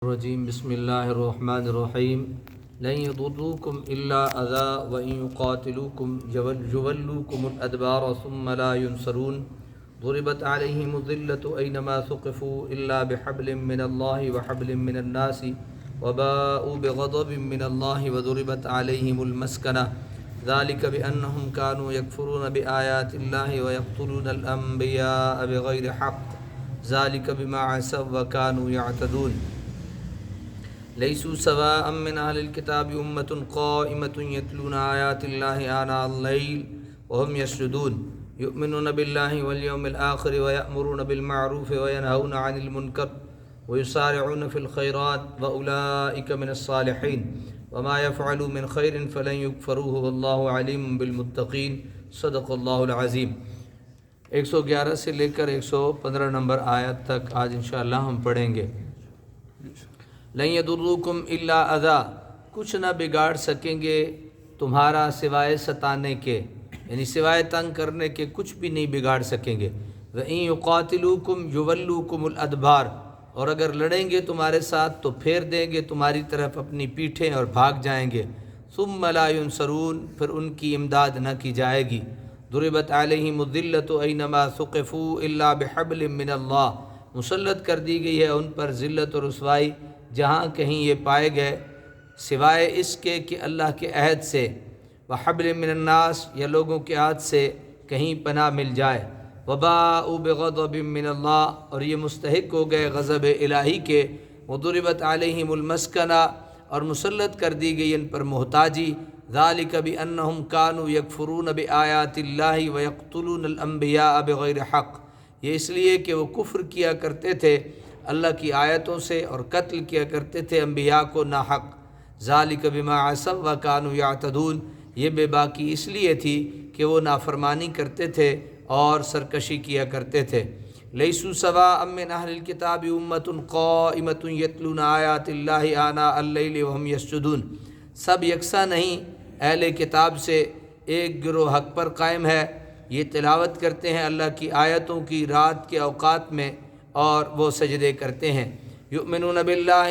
الرجیم بسم اللہ الرحمن الرحیم لن يضروكم الا اذى وان يقاتلوكم يولوكم الادبار ثم لا ينصرون ضربت عليهم الذلة اينما ثقفوا الا بحبل من الله وحبل من الناس وباءوا بغضب من الله وضربت عليهم المسكنة ذلك بأنهم كانوا يكفرون بآيات الله ويقتلون الأنبياء بغير حق ذلك بما عصوا وكانوا يعتدون ليسوا سواء من أهل الكتاب أمة قائمة يتلون آيات الله آناء الليل وهم يسجدون يؤمنون بالله واليوم الآخر ويأمرون بالمعروف وينهون عن المنكر ويسارعون في الخيرات وأولئك من الصالحين وما يفعلوا من خير فلن يكفروه والله عليم بالمتقين صدق اللہ العظیم۔ 111 سے لے کر 115 نمبر آیت تک آج انشاءاللہ ہم پڑھیں گے۔ لن يضروكم الا اذى، کچھ نہ بگاڑ سکیں گے تمہارا سوائے ستانے کے، یعنی سوائے تنگ کرنے کے کچھ بھی نہیں بگاڑ سکیں گے۔ وَإِن يُقَاتِلُوكُمْ يُوَلُّوكُمُ الْأَدْبَارَ، اور اگر لڑیں گے تمہارے ساتھ تو پھیر دیں گے تمہاری طرف اپنی پیٹھیں اور بھاگ جائیں گے۔ ثُمَّ لَا يُنصَرُونَ، پھر ان کی امداد نہ کی جائے گی۔ ضُرِبَتْ عَلَيْهِمُ الذِّلَّةُ أَيْنَمَا ثُقِفُوا إِلَّا بِحَبْلٍ مِّنَ اللَّهِ، مسلط کر دی گئی ہے ان پر ذلت اور رسوائی جہاں کہیں یہ پائے گئے، سوائے اس کے کہ اللہ کے عہد سے، وحبل من الناس، یا لوگوں کے عہد سے کہیں پناہ مل جائے۔ وباءوا بغضب من اللہ، اور یہ مستحق ہو گئے غضب الہی کے۔ وضربت علیہم المسکنہ، اور مسلط کر دی گئی ان پر محتاجی۔ ذالک بانہم کانوا یکفرون بآیات اللہ ویقتلون الانبیاء بغیر حق، یہ اس لیے کہ وہ کفر کیا کرتے تھے اللہ کی آیتوں سے اور قتل کیا کرتے تھے انبیاء کو ناحق۔ ذالک بما عصوا وکانوا یعتدون، یہ بے باکی اس لیے تھی کہ وہ نافرمانی کرتے تھے اور سرکشی کیا کرتے تھے۔ لیسوا سواء من اہل الکتاب امۃ قائمۃ یتلون آیات اللہ آناء اللیل وہم یسجدون، سب یکساں نہیں اہل کتاب سے ایک گروہ حق پر قائم ہے، یہ تلاوت کرتے ہیں اللہ کی آیتوں کی رات کے اوقات میں اور وہ سجدے کرتے ہیں۔ یؤمنون باللہ،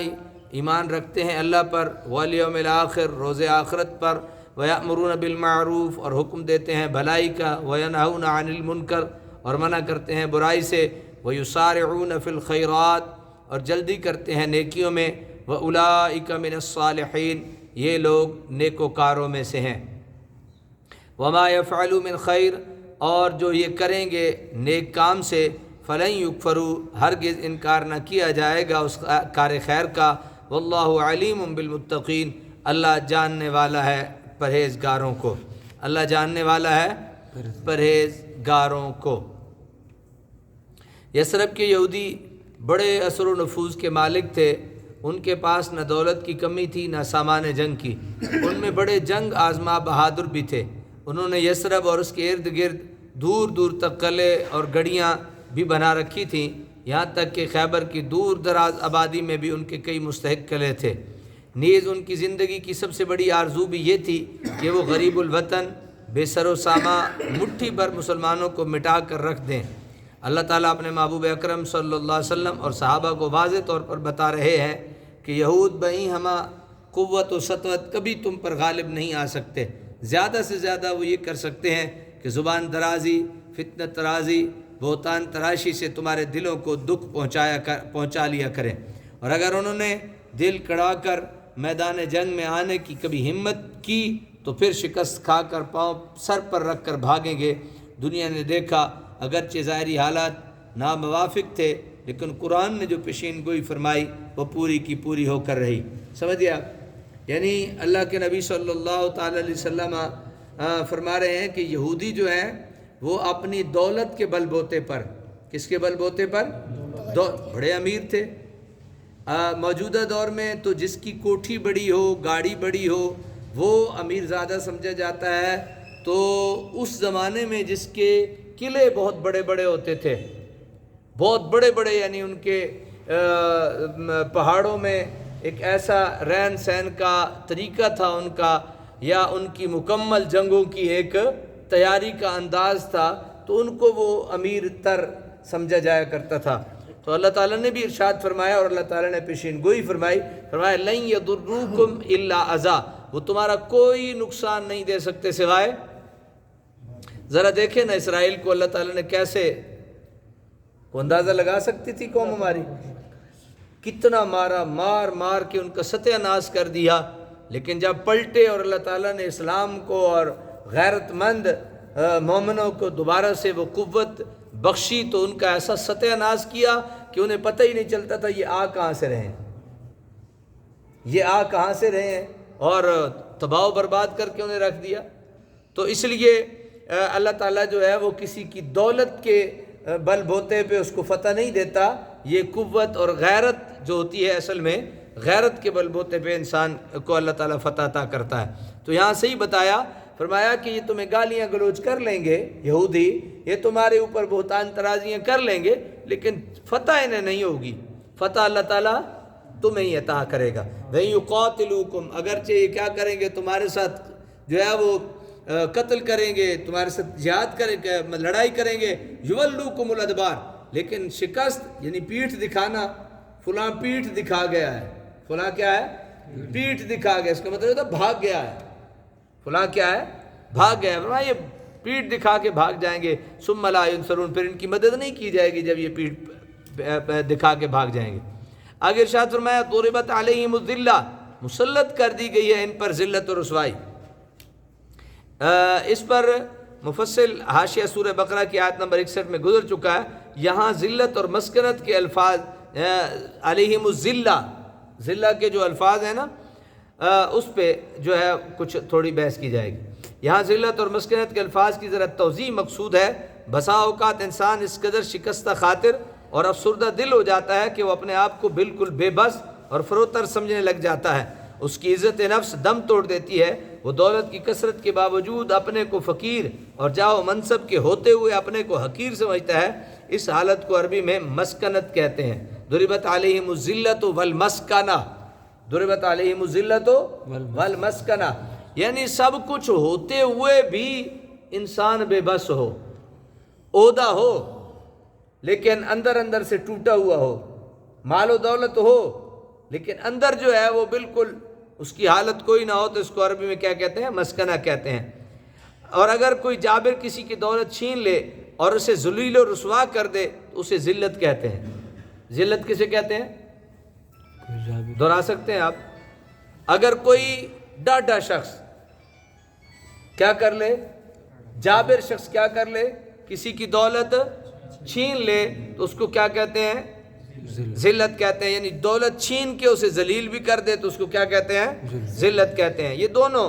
ایمان رکھتے ہیں اللہ پر، والیوم الآخر، روز آخرت پر، ویأمرون بالمعروف، اور حکم دیتے ہیں بھلائی کا، وینہون عن المنکر، اور منع کرتے ہیں برائی سے، ویسارعون فی الخیرات، اور جلدی کرتے ہیں نیکیوں میں، واولئک من الصالحین، یہ لوگ نیکوکاروں میں سے ہیں۔ وما یفعلوا من خیر، اور جو یہ کریں گے نیک کام سے، فلن یکفروا، ہرگز انکار نہ کیا جائے گا اس کار خیر کا۔ واللہ علیم بالمتقین، اللہ جاننے والا ہے پرہیزگاروں کو، اللہ جاننے والا ہے پرہیزگاروں کو۔ یثرب کے یہودی بڑے اثر و نفوذ کے مالک تھے، ان کے پاس نہ دولت کی کمی تھی نہ سامان جنگ کی، ان میں بڑے جنگ آزما بہادر بھی تھے۔ انہوں نے یثرب اور اس کے ارد گرد دور دور تک قلعے اور گڑیاں بھی بنا رکھی تھیں، یہاں تک کہ خیبر کی دور دراز آبادی میں بھی ان کے کئی مستحق قلعے تھے۔ نیز ان کی زندگی کی سب سے بڑی آرزو بھی یہ تھی کہ وہ غریب الوطن، بے سر و ساما، مٹھی بھر مسلمانوں کو مٹا کر رکھ دیں۔ اللہ تعالیٰ اپنے محبوب اکرم صلی اللہ علیہ وسلم اور صحابہ کو واضح طور پر بتا رہے ہیں کہ یہود بئیں ہمہ قوت و سطوت کبھی تم پر غالب نہیں آ سکتے، زیادہ سے زیادہ وہ یہ کر سکتے ہیں کہ زبان درازی، فتنہ ترازی، بہتان تراشی سے تمہارے دلوں کو دکھ پہنچا لیا کریں، اور اگر انہوں نے دل کڑا کر میدان جنگ میں آنے کی کبھی ہمت کی تو پھر شکست کھا کر پاؤں سر پر رکھ کر بھاگیں گے۔ دنیا نے دیکھا اگرچہ ظاہری حالات ناموافق تھے، لیکن قرآن نے جو پیشین گوئی فرمائی وہ پوری کی پوری ہو کر رہی۔ سمجھے آپ؟ یعنی اللہ کے نبی صلی اللہ تعالی علیہ وسلم فرما رہے ہیں کہ یہودی جو ہیں وہ اپنی دولت کے بل بوتے پر، کس کے بل بوتے پر؟ بڑے امیر تھے۔ موجودہ دور میں تو جس کی کوٹھی بڑی ہو، گاڑی بڑی ہو، وہ امیر زیادہ سمجھا جاتا ہے۔ تو اس زمانے میں جس کے قلعے بہت بڑے بڑے ہوتے تھے، بہت بڑے بڑے، یعنی ان کے پہاڑوں میں ایک ایسا رہن سہن کا طریقہ تھا ان کا، یا ان کی مکمل جنگوں کی ایک تیاری کا انداز تھا، تو ان کو وہ امیر تر سمجھا جایا کرتا تھا۔ تو اللہ تعالیٰ نے بھی ارشاد فرمایا اور اللہ تعالیٰ نے پیشین گوئی فرمائی، فرمایا لن یضروکم الا اذی، وہ تمہارا کوئی نقصان نہیں دے سکتے سوائے، ذرا دیکھیں نا اسرائیل کو اللہ تعالیٰ نے کیسے، وہ اندازہ لگا سکتی تھی قوم ہماری، کتنا مارا، مار مار کے ان کا ستیہ ناش کر دیا، لیکن جب پلٹے اور اللہ تعالیٰ نے اسلام کو اور غیرت مند مومنوں کو دوبارہ سے وہ قوت بخشی تو ان کا ایسا ستیہ ناش کیا کہ انہیں پتہ ہی نہیں چلتا تھا یہ آ کہاں سے رہے ہیں، یہ آ کہاں سے رہے ہیں، اور تباہ و برباد کر کے انہیں رکھ دیا۔ تو اس لیے اللہ تعالیٰ جو ہے وہ کسی کی دولت کے بل بوتے پہ اس کو فتح نہیں دیتا، یہ قوت اور غیرت جو ہوتی ہے اصل میں غیرت کے بل بوتے پہ انسان کو اللہ تعالیٰ فتح عطا کرتا ہے۔ تو یہاں سے ہی بتایا، فرمایا کہ یہ تمہیں گالیاں گلوچ کر لیں گے یہودی، یہ تمہارے اوپر بہتان ترازیاں کر لیں گے، لیکن فتح انہیں نہیں ہوگی، فتح اللہ تعالیٰ تمہیں ہی عطا کرے گا۔ وَإِن يُقَاتِلُوكُمْ، اگرچہ یہ کیا کریں گے تمہارے ساتھ جو ہے وہ قتل کریں گے، تمہارے ساتھ جہاد کریں گے، لڑائی کریں گے، يُوَلُّوكُمُ الْأَدْبَارَ، لیکن شکست یعنی پیٹھ دکھانا، فلاں پیٹھ دکھا گیا ہے، فلاں کیا ہے، پیٹھ دکھا گیا، اس کا مطلب ہوتا ہے بھاگ گیا ہے، فلاں کیا ہے، بھاگ گیا ہے، فرمایا یہ پیٹھ دکھا کے بھاگ جائیں گے، ثم لا ينصرون، پھر ان کی مدد نہیں کی جائے گی جب یہ پیٹھ دکھا کے بھاگ جائیں گے۔ آگے ارشاد فرمایا ضربت علیہم الذلہ، مسلط کر دی گئی ہے ان پر ذلت اور رسوائی۔ اس پر مفصل حاشیہ سورہ بقرہ کی آیت نمبر 61 میں گزر چکا ہے، یہاں ذلت اور مسکنت کے الفاظ علیہم الذلہ، ذلہ کے جو الفاظ ہیں نا اس پہ جو ہے کچھ تھوڑی بحث کی جائے گی۔ یہاں ذلت اور مسکنت کے الفاظ کی ذرا توضیح مقصود ہے۔ بسا اوقات انسان اس قدر شکستہ خاطر اور افسردہ دل ہو جاتا ہے کہ وہ اپنے آپ کو بالکل بے بس اور فروتر سمجھنے لگ جاتا ہے، اس کی عزت نفس دم توڑ دیتی ہے، وہ دولت کی کثرت کے باوجود اپنے کو فقیر اور جاہ و منصب کے ہوتے ہوئے اپنے کو حقیر سمجھتا ہے۔ اس حالت کو عربی میں مسکنت کہتے ہیں۔ ضربت علیہم الذلۃ والمسکنہ، ضربت علیہم الذلۃ والمسکنہ، یعنی سب کچھ ہوتے ہوئے بھی انسان بے بس ہو، عہدہ ہو لیکن اندر اندر سے ٹوٹا ہوا ہو، مال و دولت ہو لیکن اندر جو ہے وہ بالکل اس کی حالت کوئی نہ ہو، تو اس کو عربی میں کیا کہتے ہیں، مسکنہ کہتے ہیں۔ اور اگر کوئی جابر کسی کی دولت چھین لے اور اسے ذلیل و رسوا کر دے تو اسے ذلت کہتے ہیں۔ ذلت کسے کہتے ہیں، دہرا سکتے ہیں آپ، اگر کوئی ڈاڈا شخص کیا کر لے، جابر شخص کیا کر لے، کسی کی دولت چھین لے تو اس کو کیا کہتے ہیں، ذلت کہتے ہیں، یعنی دولت چھین کے اسے ذلیل بھی کر دے تو اس کو کیا کہتے ہیں، ذلت کہتے ہیں۔ یہ دونوں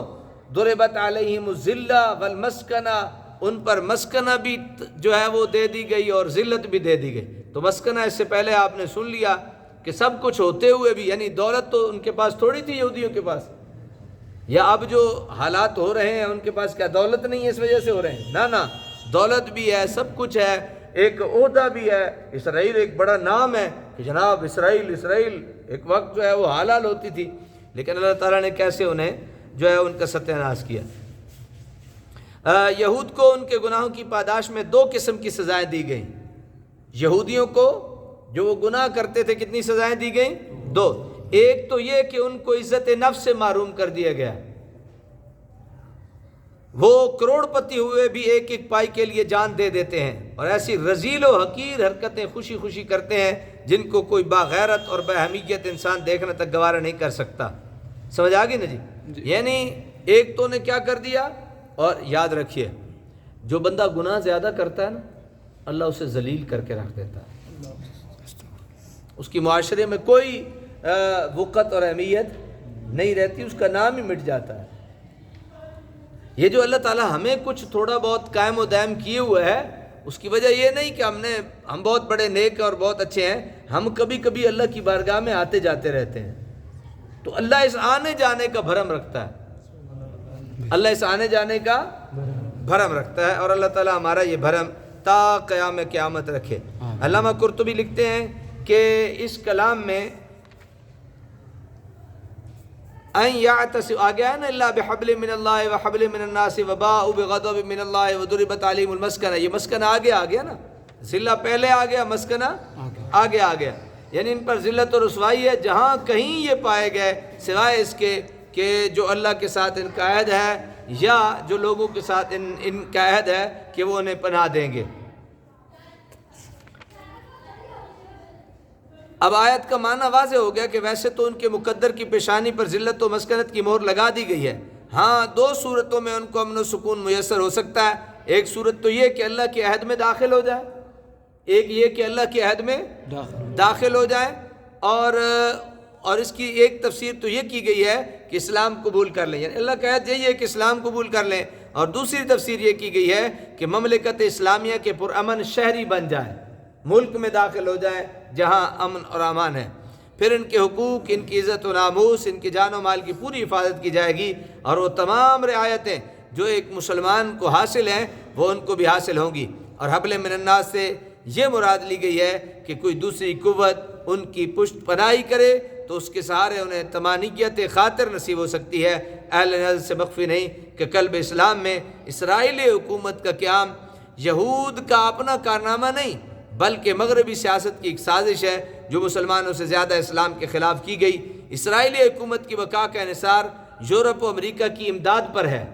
ضربت علیہم الذلہ والمسکنہ، ان پر مسکنہ بھی جو ہے وہ دے دی گئی اور ذلت بھی دے دی گئی۔ تو مسکنہ اس سے پہلے آپ نے سن لیا کہ سب کچھ ہوتے ہوئے بھی، یعنی دولت تو ان کے پاس تھوڑی تھی یہودیوں کے پاس، یا اب جو حالات ہو رہے ہیں ان کے پاس کیا دولت نہیں ہے اس وجہ سے ہو رہے ہیں، نہ دولت بھی ہے، سب کچھ ہے، ایک عہدہ بھی ہے، اسرائیل ایک بڑا نام ہے کہ جناب اسرائیل ایک وقت جو ہے وہ حلال ہوتی تھی، لیکن اللہ تعالیٰ نے کیسے انہیں جو ہے ان کا ستیہ ناش کیا۔ یہود کو ان کے گناہوں کی پاداش میں دو قسم کی سزائیں دی گئیں۔ یہودیوں کو جو وہ گناہ کرتے تھے کتنی سزائیں دی گئیں، دو۔ ایک تو یہ کہ ان کو عزت نفس سے محروم کر دیا گیا، وہ کروڑ پتی ہوئے بھی ایک ایک پائی کے لیے جان دے دیتے ہیں اور ایسی رذیل و حقیر حرکتیں خوشی خوشی کرتے ہیں جن کو کوئی باغیرت اور باہمیت انسان دیکھنا تک گوارا نہیں کر سکتا۔ سمجھ آ گئی نا جی؟ یعنی ایک تو نے کیا کر دیا، اور یاد رکھیے جو بندہ گناہ زیادہ کرتا ہے نا اللہ اسے ذلیل کر کے رکھ دیتا ہے، اس کی معاشرے میں کوئی وقت اور اہمیت نہیں رہتی، اس کا نام ہی مٹ جاتا ہے۔ یہ جو اللہ تعالیٰ ہمیں کچھ تھوڑا بہت قائم و دائم کیے ہوئے ہے، اس کی وجہ یہ نہیں کہ ہم بہت بڑے نیک اور بہت اچھے ہیں، ہم کبھی کبھی اللہ کی بارگاہ میں آتے جاتے رہتے ہیں، تو اللہ اس آنے جانے کا بھرم رکھتا ہے، اللہ اس آنے جانے کا بھرم رکھتا ہے، اور اللہ تعالیٰ ہمارا یہ بھرم تا قیام قیامت رکھے۔ علامہ قرطبی لکھتے ہیں کہ اس کلام میں ان یعتصم آ گیا ہے نا، اللہ بحبل من اللہ وحبل من الناس وباءوا بغضب من اللہ وضربت علیہم المسکنہ، یہ مسکنہ آگے آ گیا نا، ذلہ پہلے آ گیا، مسکنہ آگے آ گیا، یعنی ان پر ذلت و رسوائی ہے جہاں کہیں یہ پائے گئے، سوائے اس کے کہ جو اللہ کے ساتھ ان کا عہد ہے یا جو لوگوں کے ساتھ ان کا عہد ہے کہ وہ انہیں پناہ دیں گے۔ اب آیت کا معنی واضح ہو گیا کہ ویسے تو ان کے مقدر کی پیشانی پر ذلت و مسکنت کی مہر لگا دی گئی ہے، ہاں دو صورتوں میں ان کو امن و سکون میسر ہو سکتا ہے۔ ایک صورت تو یہ کہ اللہ کے عہد میں داخل ہو جائے، ایک یہ کہ اللہ کے عہد میں داخل ہو جائے، اور اس کی ایک تفسیر تو یہ کی گئی ہے کہ اسلام قبول کر لیں، یعنی اللہ کا عہد یہی ہے کہ اسلام قبول کر لیں، اور دوسری تفسیر یہ کی گئی ہے کہ مملکت اسلامیہ کے پرامن شہری بن جائیں، ملک میں داخل ہو جائیں جہاں امن اور امان ہے، پھر ان کے حقوق، ان کی عزت و ناموس، ان کی جان و مال کی پوری حفاظت کی جائے گی، اور وہ تمام رعایتیں جو ایک مسلمان کو حاصل ہیں وہ ان کو بھی حاصل ہوں گی۔ اور حبل من الناس سے یہ مراد لی گئی ہے کہ کوئی دوسری قوت ان کی پشت پناہی کرے تو اس کے سہارے انہیں طمانینت خاطر نصیب ہو سکتی ہے۔ اہل نظر سے مخفی نہیں کہ قلب اسلام میں اسرائیلی حکومت کا قیام یہود کا اپنا کارنامہ نہیں بلکہ مغربی سیاست کی ایک سازش ہے جو مسلمانوں سے زیادہ اسلام کے خلاف کی گئی۔ اسرائیلی حکومت کی بقا کا انحصار یورپ و امریکہ کی امداد پر ہے۔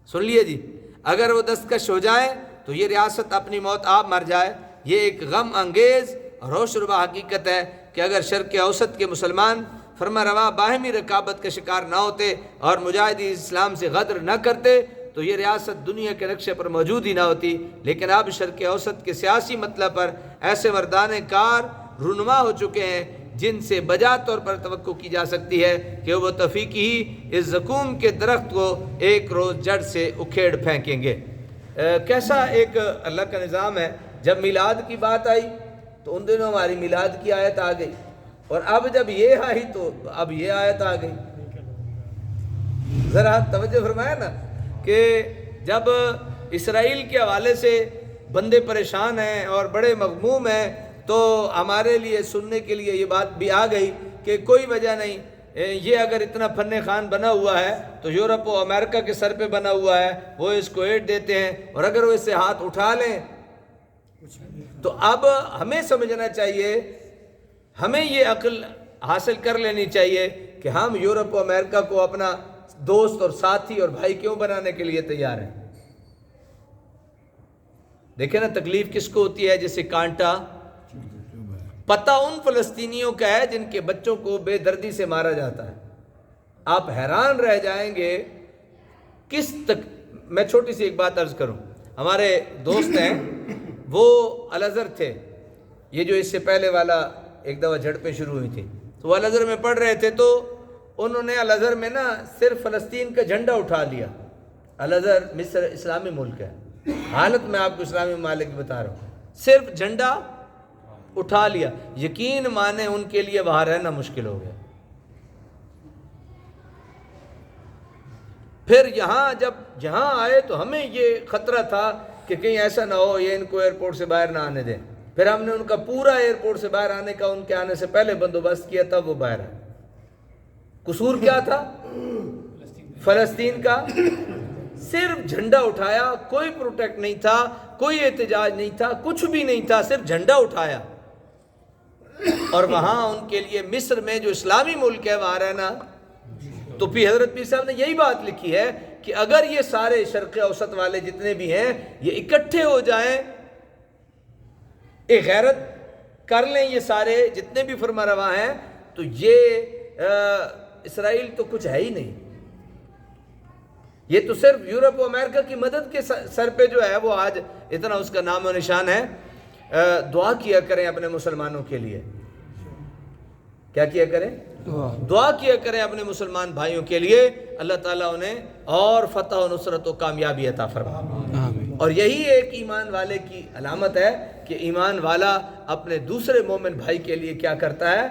سن لیے جی، اگر وہ دستکش ہو جائیں تو یہ ریاست اپنی موت آپ مر جائے۔ یہ ایک غم انگیز اور ہوش ربا حقیقت ہے کہ اگر شرق اوسط کے مسلمان فرما روا باہمی رقابت کا شکار نہ ہوتے اور مجاہدین اسلام سے غدر نہ کرتے تو یہ ریاست دنیا کے نقشے پر موجود ہی نہ ہوتی، لیکن اب شرق اوسط کے سیاسی مطلب پر ایسے مردان کار رونما ہو چکے ہیں جن سے بجا طور پر توقع کی جا سکتی ہے کہ وہ توفیقی ہی اس زقوم کے درخت کو ایک روز جڑ سے اکھیڑ پھینکیں گے۔ کیسا ایک اللہ کا نظام ہے۔ جب میلاد کی بات آئی تو ان دنوں ہماری میلاد کی آیت آ گئی، اور اب جب یہ آئی تو اب یہ آیت آ گئی۔ ذرا توجہ فرمایا نا کہ جب اسرائیل کے حوالے سے بندے پریشان ہیں اور بڑے مغموم ہیں تو ہمارے لیے سننے کے لیے یہ بات بھی آ گئی کہ کوئی وجہ نہیں، یہ اگر اتنا فن خان بنا ہوا ہے تو یورپ و امریکہ کے سر پہ بنا ہوا ہے، وہ اس کو ایڈ دیتے ہیں، اور اگر وہ اس سے ہاتھ اٹھا لیں تو اب ہمیں سمجھنا چاہیے، ہمیں یہ عقل حاصل کر لینی چاہیے کہ ہم یورپ و امریکہ کو اپنا دوست اور ساتھی اور بھائی کیوں بنانے کے لیے تیار ہیں۔ دیکھیں نا تکلیف کس کو ہوتی ہے جسے کانٹا پتہ ان فلسطینیوں کا ہے جن کے بچوں کو بے دردی سے مارا جاتا ہے۔ آپ حیران رہ جائیں گے میں چھوٹی سی ایک بات عرض کروں، ہمارے دوست ہیں وہ الازہر تھے، یہ جو اس سے پہلے والا ایک دفعہ جھڑپیں شروع ہوئی تھی تو وہ الازہر میں پڑھ رہے تھے، تو انہوں نے الازہر میں نا صرف فلسطین کا جھنڈا اٹھا لیا۔ الازہر مصر اسلامی ملک ہے، حالت میں آپ کو اسلامی ممالک بتا رہا ہوں، صرف جھنڈا اٹھا لیا۔ یقین مانے ان کے لیے وہاں رہنا مشکل ہو گیا۔ پھر جہاں آئے تو ہمیں یہ خطرہ تھا کہ کہیں ایسا نہ ہو یہ ان کو ایئرپورٹ سے باہر نہ آنے دیں، پھر ہم نے ان کا پورا ایئرپورٹ سے باہر آنے کا ان کے آنے سے پہلے بندوبست کیا، تب وہ باہر آئے۔ قصور کیا تھا؟ فلسطین کا صرف جھنڈا اٹھایا، کوئی پروٹیکٹ نہیں تھا، کوئی احتجاج نہیں تھا، کچھ بھی نہیں تھا، صرف جھنڈا اٹھایا، اور وہاں ان کے لیے مصر میں جو اسلامی ملک ہے وہاں رہنا۔ تو پھر حضرت پیر صاحب نے یہی بات لکھی ہے کہ اگر یہ سارے شرق اوسط والے جتنے بھی ہیں یہ اکٹھے ہو جائیں، ایک غیرت کر لیں، یہ سارے جتنے بھی فرما روا ہیں، تو یہ اسرائیل تو کچھ ہے ہی نہیں، یہ تو صرف یورپ و امریکہ کی مدد کے سر پہ جو ہے وہ آج اتنا اس کا نام و نشان ہے۔ دعا کیا کریں اپنے مسلمانوں کے لیے، کیا کیا کریں؟ دعا کیا کریں اپنے مسلمان بھائیوں کے لیے، اللہ تعالیٰ انہیں اور فتح و نصرت و کامیابی عطا فرمائے۔ اور یہی ایک ایمان والے کی علامت ہے کہ ایمان والا اپنے دوسرے مومن بھائی کے لیے کیا کرتا ہے؟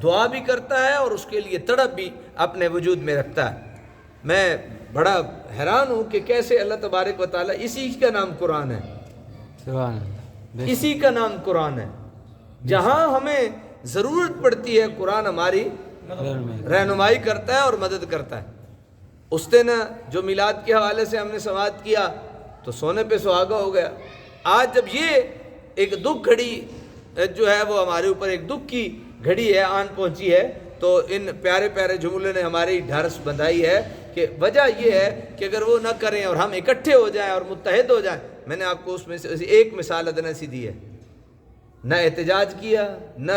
دعا بھی کرتا ہے اور اس کے لیے تڑپ بھی اپنے وجود میں رکھتا ہے۔ میں بڑا حیران ہوں کہ کیسے اللہ تبارک و تعالیٰ، اسی کا نام قرآن ہے، اسی کا نام قرآن ہے، جہاں ہمیں ضرورت پڑتی ہے قرآن ہماری رہنمائی کرتا ہے اور مدد کرتا ہے۔ اس دن جو میلاد کے حوالے سے ہم نے سماعت کیا تو سونے پہ سہاگا ہو گیا۔ آج جب یہ ایک دکھ گھڑی جو ہے وہ ہمارے اوپر ایک دکھ کی گھڑی ہے، آن پہنچی ہے، تو ان پیارے پیارے جملے نے ہماری ڈھارس بندھائی ہے کہ وجہ یہ ہے کہ اگر وہ نہ کریں اور ہم اکٹھے ہو جائیں اور متحد ہو جائیں. میں نے آپ کو اس میں سے ایک مثال ادنا سی دی ہے، نہ احتجاج کیا، نہ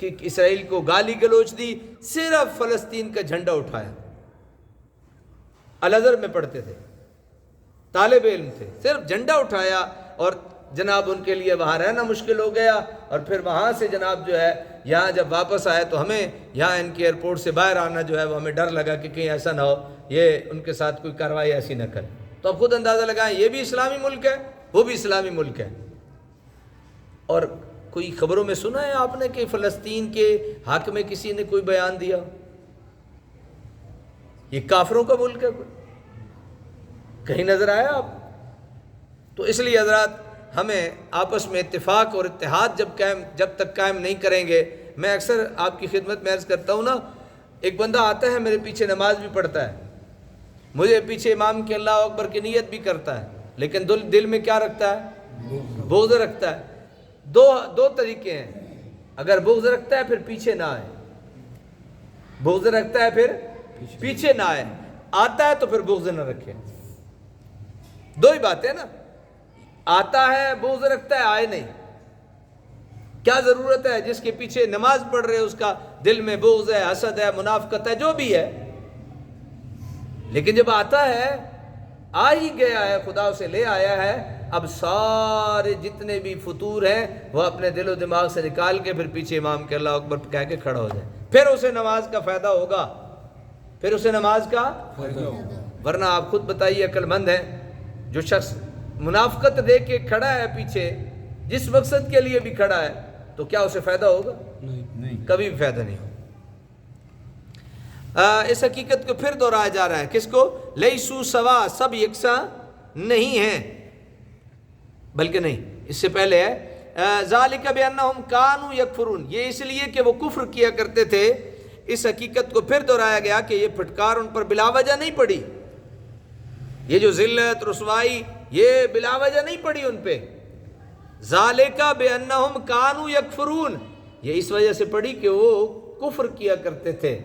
اسرائیل کو گالی گلوچ دی، صرف فلسطین کا جھنڈا اٹھایا. الازہر میں پڑھتے تھے، طالب علم تھے، صرف جھنڈا اٹھایا اور جناب ان کے لیے وہاں رہنا مشکل ہو گیا. اور پھر وہاں سے جناب جو ہے یہاں جب واپس آئے تو ہمیں یہاں ان کے ایئرپورٹ سے باہر آنا جو ہے وہ ہمیں ڈر لگا کہ کہیں ایسا نہ ہو یہ ان کے ساتھ کوئی کارروائی ایسی نہ کرے. تو اب خود اندازہ لگائیں، یہ بھی اسلامی ملک ہے، وہ بھی اسلامی ملک ہے. اور کوئی خبروں میں سنا ہے آپ نے کہ فلسطین کے حق میں کسی نے کوئی بیان دیا؟ یہ کافروں کا ملک ہے، کہیں نظر آیا آپ؟ تو اس لیے حضرات ہمیں آپس میں اتفاق اور اتحاد جب تک قائم نہیں کریں گے. میں اکثر آپ کی خدمت میں عرض کرتا ہوں نا، ایک بندہ آتا ہے میرے پیچھے نماز بھی پڑھتا ہے، مجھے پیچھے امام کے اللہ اکبر کی نیت بھی کرتا ہے، لیکن دل میں کیا رکھتا ہے؟ بغض رکھتا ہے. دو طریقے ہیں، اگر بغض رکھتا ہے پھر پیچھے نہ آئے، بغض رکھتا ہے پھر پیچھے نہ آئے، آتا ہے تو پھر بغض نہ رکھے. دو ہی باتیں نا، آتا ہے بغض رکھتا ہے، آئے نہیں. کیا ضرورت ہے جس کے پیچھے نماز پڑھ رہے اس کا دل میں بغض ہے، حسد ہے، منافقت ہے، جو بھی ہے. لیکن جب آتا ہے، آ ہی گیا ہے، خدا اسے لے آیا ہے، اب سارے جتنے بھی فطور ہیں وہ اپنے دل و دماغ سے نکال کے پھر پیچھے امام کے اللہ اکبر کہہ کے کھڑا ہو جائے، پھر اسے نماز کا فائدہ ہوگا، پھر اسے نماز کا فائدہ ہوگا. ورنہ آپ خود بتائیے، عقل مند ہے جو شخص منافقت دے کے کھڑا ہے پیچھے، جس مقصد کے لیے بھی کھڑا ہے، تو کیا اسے فائدہ ہوگا؟ نہیں، کبھی بھی فائدہ نہیں ہوگا. اس حقیقت کو پھر دہرایا جا رہا ہے، کس کو؟ لیسو سوا، سب یکساں نہیں ہیں، بلکہ نہیں، اس سے پہلے ہے ذالک بانہم کانوا یکفرون، یہ اس لیے کہ وہ کفر کیا کرتے تھے. اس حقیقت کو پھر دہرایا گیا کہ یہ پھٹکار ان پر بلا وجہ نہیں پڑی، یہ جو ذلت رسوائی یہ بلا وجہ نہیں پڑی ان پہ. ذالک بانہم کانوا یکفرون، یہ اس وجہ سے پڑی کہ وہ کفر کیا کرتے تھے،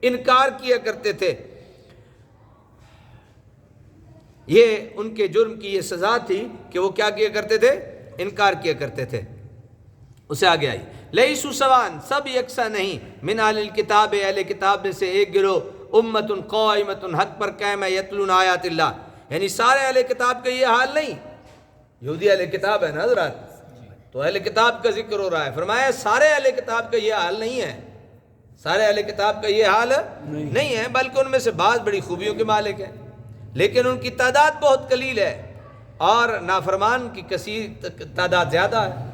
انکار کیا کرتے تھے. یہ ان کے جرم کی یہ سزا تھی کہ وہ کیا کیا کرتے تھے؟ انکار کیا کرتے تھے. اسے آگے آئی، لیسو سوان، سب یکساں نہیں، من اہل الکتاب، اہل کتاب میں سے ایک گروہ، امت قائمت، حق پر قائم ہے، یتلون آیات اللہ، یعنی سارے اہل کتاب کا یہ حال نہیں. یہودی اہل کتاب ہے نا حضرات، تو اہل کتاب کا ذکر ہو رہا ہے، فرمایا سارے اہل کتاب کا یہ حال نہیں ہے، سارے اہل کتاب کا یہ حال نہیں ہے، بلکہ ان میں سے بعض بڑی خوبیوں کے مالک ہیں، لیکن ان کی تعداد بہت قلیل ہے، اور نافرمان کی کثیر تعداد زیادہ ہے.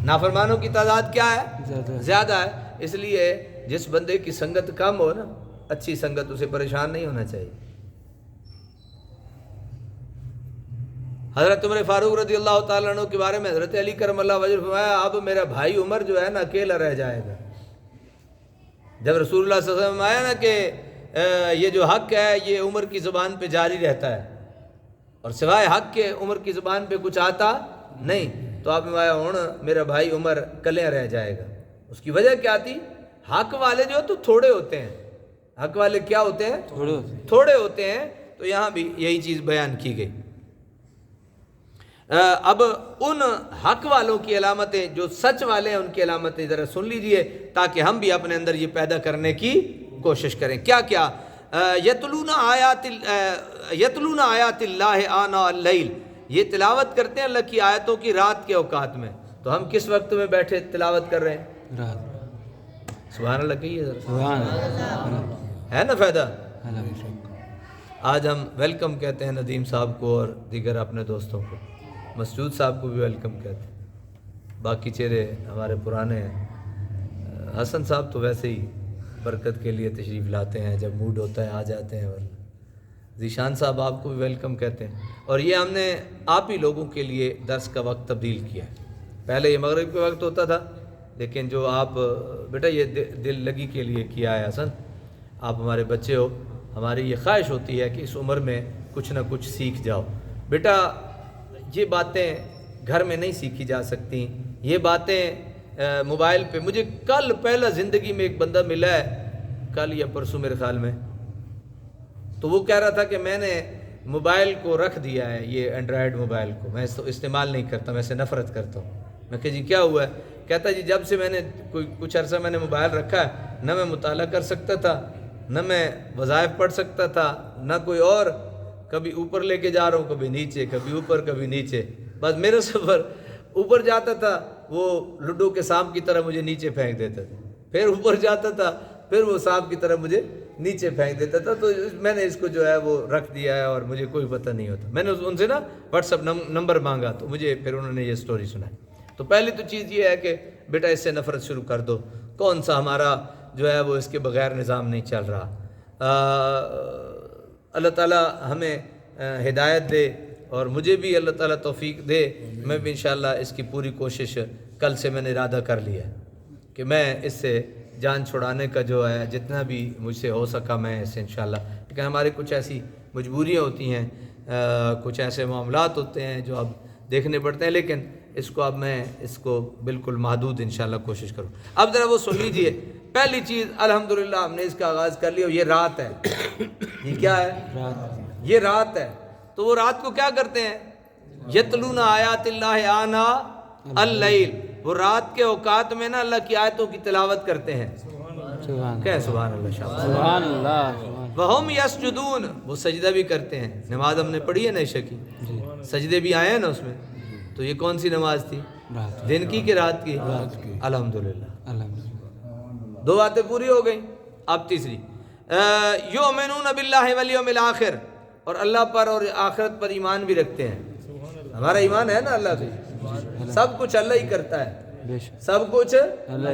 نافرمانوں کی تعداد کیا ہے؟ زیادہ ہے. اس لیے جس بندے کی سنگت کم ہو نا، اچھی سنگت، اسے پریشان نہیں ہونا چاہیے. حضرت عمر فاروق رضی اللہ تعالیٰ عنہ کے بارے میں حضرت علی کرم اللہ وجہ فرمایا، اب میرا بھائی عمر جو ہے نا اکیلا رہ جائے گا. جب رسول اللہ صلی اللہ علیہ وسلم آیا نا کہ یہ جو حق ہے یہ عمر کی زبان پہ جاری رہتا ہے، اور سوائے حق کے عمر کی زبان پہ کچھ آتا نہیں، تو آپ میں آیا ہوں میرا بھائی عمر کلے رہ جائے گا. اس کی وجہ کیا تھی؟ حق والے جو تو تھوڑے ہوتے ہیں، حق والے کیا ہوتے ہیں؟ تھوڑے ہوتے ہیں. تو یہاں بھی یہی چیز بیان کی گئی. اب ان حق والوں کی علامتیں، جو سچ والے ہیں، ان کی علامتیں ذرا سن لیجئے تاکہ ہم بھی اپنے اندر یہ پیدا کرنے کی کوشش کریں. کیا کیا؟ یتلون آیات اللہ آناء اللیل، یہ تلاوت کرتے ہیں اللہ کی آیتوں کی رات کے اوقات میں. تو ہم کس وقت میں بیٹھے تلاوت کر رہے ہیں؟ رات. سبحان اللہ کہیے ذرا. سبحان اللہ. ہے نا فائدہ؟ آج ہم ویلکم کہتے ہیں ندیم صاحب کو اور دیگر اپنے دوستوں کو، مسعود صاحب کو بھی ویلکم کہتے ہیں، باقی چہرے ہمارے پرانے ہیں. حسن صاحب تو ویسے ہی برکت کے لیے تشریف لاتے ہیں، جب موڈ ہوتا ہے آ جاتے ہیں. ورنہ ذیشان صاحب آپ کو بھی ویلکم کہتے ہیں. اور یہ ہم نے آپ ہی لوگوں کے لیے درس کا وقت تبدیل کیا ہے. پہلے یہ مغرب کے وقت ہوتا تھا، لیکن جو آپ بیٹا یہ دل لگی کے لیے کیا ہے حسن، آپ ہمارے بچے ہو، ہماری یہ خواہش ہوتی ہے کہ اس عمر میں کچھ نہ کچھ سیکھ جاؤ. بیٹا یہ باتیں گھر میں نہیں سیکھی جا سکتی. یہ باتیں موبائل پہ مجھے کل پہلا زندگی میں ایک بندہ ملا ہے، کل یا پرسوں میرے خیال میں، تو وہ کہہ رہا تھا کہ میں نے موبائل کو رکھ دیا ہے، یہ اینڈرائڈ موبائل کو میں استعمال نہیں کرتا، میں سے نفرت کرتا ہوں. میں کہ جی کیا ہوا ہے؟ کہتا جی جب سے میں نے کچھ عرصہ میں نے موبائل رکھا ہے، نہ میں مطالعہ کر سکتا تھا، نہ میں وظائف پڑھ سکتا تھا، نہ کوئی اور. کبھی اوپر لے کے جا رہا ہوں، کبھی نیچے، کبھی اوپر کبھی نیچے. بس میرا سفر اوپر جاتا تھا وہ لڈو کے سانپ کی طرح مجھے نیچے پھینک دیتا تھا، پھر اوپر جاتا تھا پھر وہ سانپ کی طرح مجھے نیچے پھینک دیتا تھا. تو میں نے اس کو جو ہے وہ رکھ دیا ہے اور مجھے کوئی پتہ نہیں ہوتا. میں نے ان سے نا واٹس ایپ نمبر مانگا تو مجھے پھر انہوں نے یہ سٹوری سنائی. تو پہلی تو چیز یہ ہے کہ بیٹا اس سے نفرت شروع کر دو. کون سا ہمارا جو ہے وہ اس کے بغیر نظام نہیں چل رہا. اللہ تعالیٰ ہمیں ہدایت دے اور مجھے بھی اللہ تعالیٰ توفیق دے. میں بھی انشاءاللہ اس کی پوری کوشش کل سے میں نے ارادہ کر لیا ہے کہ میں اس سے جان چھڑانے کا جو ہے جتنا بھی مجھ سے ہو سکا میں اس سے انشاءاللہ. لیکن ہمارے کچھ ایسی مجبوریاں ہوتی ہیں، کچھ ایسے معاملات ہوتے ہیں جو اب دیکھنے پڑتے ہیں، لیکن اس کو اب میں اس کو بالکل محدود انشاءاللہ کوشش کروں. اب ذرا وہ سن لیجئے. پہلی چیز الحمدللہ ہم نے اس کا آغاز کر لیا اور یہ رات ہے. یہ کیا ہے؟ یہ رات ہے. تو وہ رات کو کیا کرتے ہیں؟ یتلون آیات اللہ آنا اللیل. وہ رات کے اوقات میں نا اللہ کی آیتوں کی تلاوت کرتے ہیں. کہ سبحان اللہ شاہ سبحان اللہ. وہم یسجدون. وہ سجدہ بھی کرتے ہیں. نماز ہم نے پڑھی ہے نا عشاء کی، سجدے بھی آئے ہیں نا اس میں. تو یہ کون سی نماز تھی؟ دن کی کہ رات کی؟ الحمدللہ. دو باتیں پوری ہو گئیں. اب تیسری، یؤمنون باللہ والیوم الآخر. اور اللہ پر اور آخرت پر ایمان بھی رکھتے ہیں. ہمارا ایمان ہے نا اللہ پہ، سب کچھ اللہ ہی کرتا ہے، سب کچھ اللہ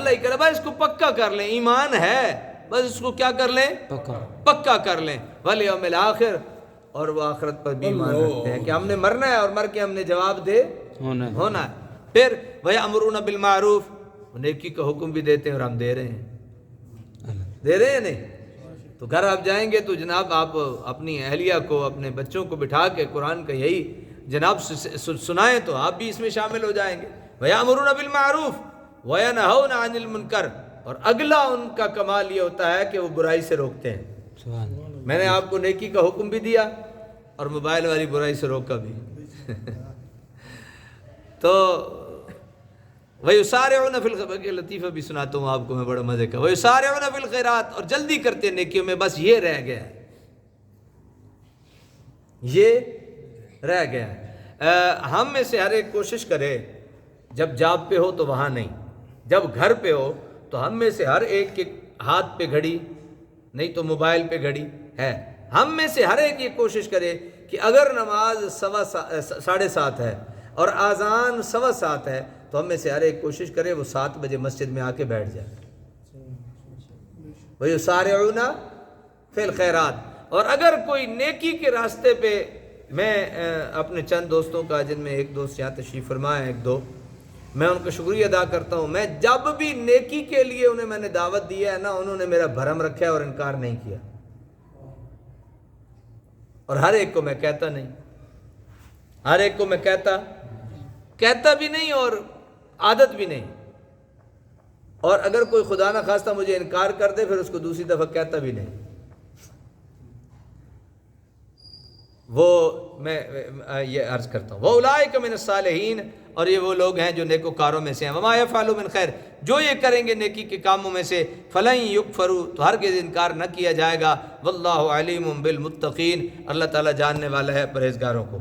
ہی کرے. بس اس کو پکا کر لیں. ایمان ہے، بس اس کو کیا کر لیں؟ پکا کر لیں. والیوم الآخر. اور وہ آخرت پر بھی ایمان رکھتے ہیں کہ ہم نے مرنا ہے اور مر کے ہم نے جواب دے ہونا ہے. پھر وَيَأْمُرُونَ بِالْمَعْرُوفِ. نیکی کا حکم بھی دیتے ہیں اور ہم دے رہے ہیں نہیں. تو گھر آپ جائیں گے تو جناب آپ اپنی اہلیہ کو اپنے بچوں کو بٹھا کے قرآن کا یہی جناب سنائیں تو آپ بھی اس میں شامل ہو جائیں گے. وَيَأْمُرُونَ بِالْمَعْرُوفِ وَيَنْهَوْنَ عَنِ الْمُنْكَرِ. اور اگلا ان کا کمال یہ ہوتا ہے کہ وہ برائی سے روکتے ہیں. میں نے آپ کو نیکی کا حکم بھی دیا اور موبائل والی برائی سے روکا بھی. تو وَيُسَارِعُونَ فِي الْخَيْرَاتِ. لطیفہ بھی سناتا ہوں آپ کو میں بڑا مزے کا. وَيُسَارِعُونَ فِي الْخَيْرَاتِ. اور جلدی کرتے ہیں نیکیوں میں. بس یہ رہ گیا ہے، یہ رہ گیا ہے. ہم میں سے ہر ایک کوشش کرے جب جاب پہ ہو تو وہاں نہیں، جب گھر پہ ہو تو ہم میں سے ہر ایک کے ہاتھ پہ گھڑی نہیں تو موبائل پہ گھڑی ہے. ہم میں سے ہر ایک یہ کوشش کرے کہ اگر نماز 7:30 ہے اور اذان 7:15 ہے تو ہم میں سے ہر ایک کوشش کرے وہ 7 بجے مسجد میں آ کے بیٹھ جائے. وَيُسَارِعُونَ فِي الْخَيْرَاتِ. اور اگر کوئی نیکی کے راستے پہ، میں اپنے چند دوستوں کا جن میں ایک دوست یہاں تشریف فرما ہے، ایک دو، میں ان کا شکریہ ادا کرتا ہوں. میں جب بھی نیکی کے لیے انہیں میں نے دعوت دی ہے نا، انہوں نے میرا بھرم رکھا ہے اور انکار نہیں کیا. اور ہر ایک کو میں کہتا نہیں، ہر ایک کو میں کہتا بھی نہیں اور عادت بھی نہیں. اور اگر کوئی خدا نہ خواستہ مجھے انکار کر دے پھر اس کو دوسری دفعہ کہتا بھی نہیں. وہ میں یہ عرض کرتا ہوں وَأُولَٰئِكَ مِنَ الصَّالِحِينَ. اور یہ وہ لوگ ہیں جو نیکوکاروں میں سے ہیں. وَمَا يَفْعَلُوا مِنْ خَيْرٍ. جو یہ کریں گے نیکی کے کاموں میں سے فَلَن يُكْفَرُوا. تو ہرگز انکار نہ کیا جائے گا. وَاللَّهُ عَلِيمٌ بِالْمُتَّقِينَ. اللہ تعالیٰ جاننے والا ہے پرہیزگاروں کو.